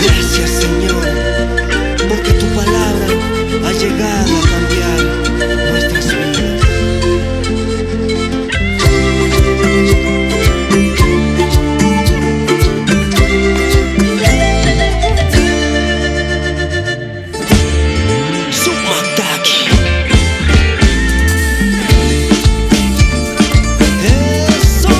Gracias, Señor, porque tu palabra ha llegado a cambiar nuestras vidas. Sumataki. Eso.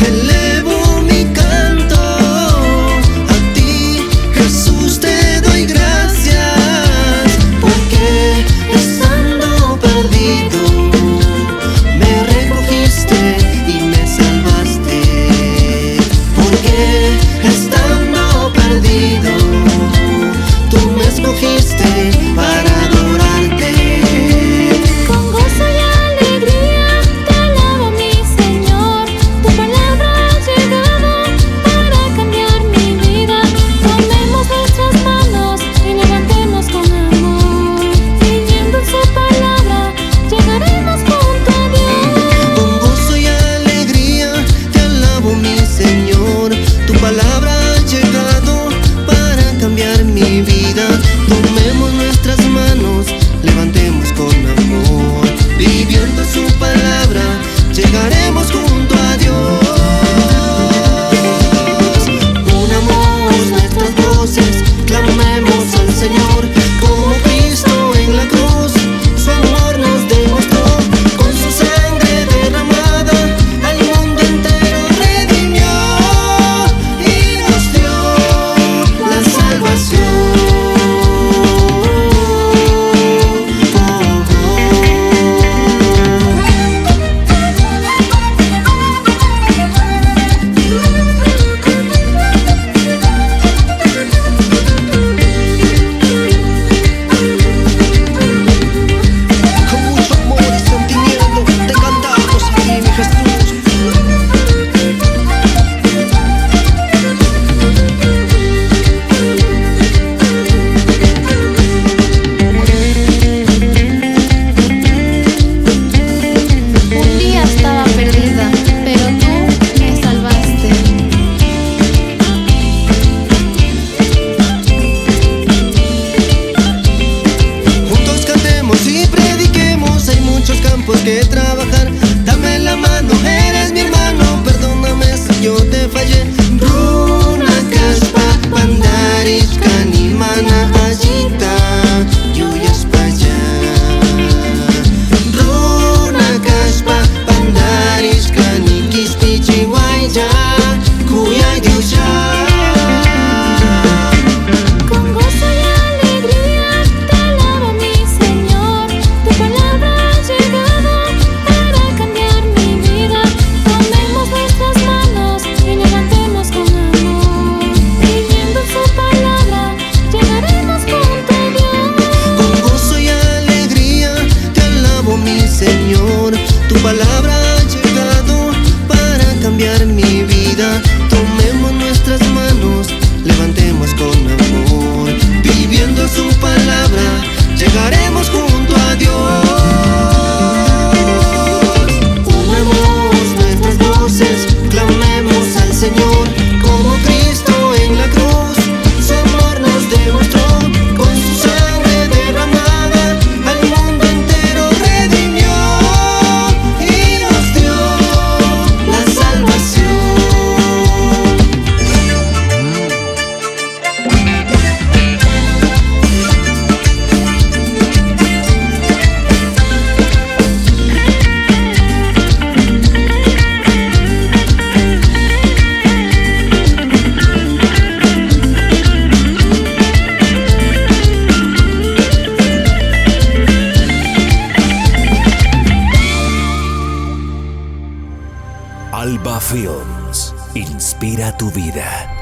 Elevo mi canto a ti, Jesús, te doy gracias, porque estando perdido me recogiste y me salvaste, porque estando perdido tú me escogiste para adorarte. Con gozo y alegría te alabo, mi Señor. Tu palabra ha llegado para cambiar mi vida. Tomemos nuestras manos y levantemos con amor. Viviendo en su palabra, llegaremos junto a Dios. Con gozo y alegría te alabo, mi Señor. Tu palabra ha llegado para cambiar mi vida. Tomemos nuestras manos, levantemos con amor. Viviendo su palabra, llegaremos junto a Dios. Unamos nuestras voces, clamemos al Señor. Como Cristo en la cruz, su amor nos demostró. Con su sangre derramada, al mundo entero redimió y nos dio la salvación. Con mucho amor y sentimiento te cantamos a ti, mi Jesús. Un día estaba perdida, pero tú me salvaste. Juntos cantemos y prediquemos, hay muchos campos que trabajar. Dame la mano, eres mi hermano, perdóname si yo te fallé. Runa kaspa, bandaris, kanimana, ajita, yuyas paya. Runa kaspa, bandaris, kanikis, pichiwaya, kuyay diusya. Con gozo y alegría te alabo, mi Señor. Tu palabra ha llegado para cambiar mi vida. Tomemos nuestras manos y levantemos con amor. Viviendo su palabra, llegaremos junto a Dios. Con gozo y alegría te alabo, mi Señor. Tu palabra ha llegado para cambiar mi vida. Tomemos nuestras manos, levantemos con amor. Viviendo su palabra, llegaremos junto a Dios. Unamos nuestras voces, clamemos al Señor. Como Cristo en la cruz, su amor nos demostró. Con su sangre derramada, al mundo entero redimió y nos dio la salvación. Alba Films inspira tu vida.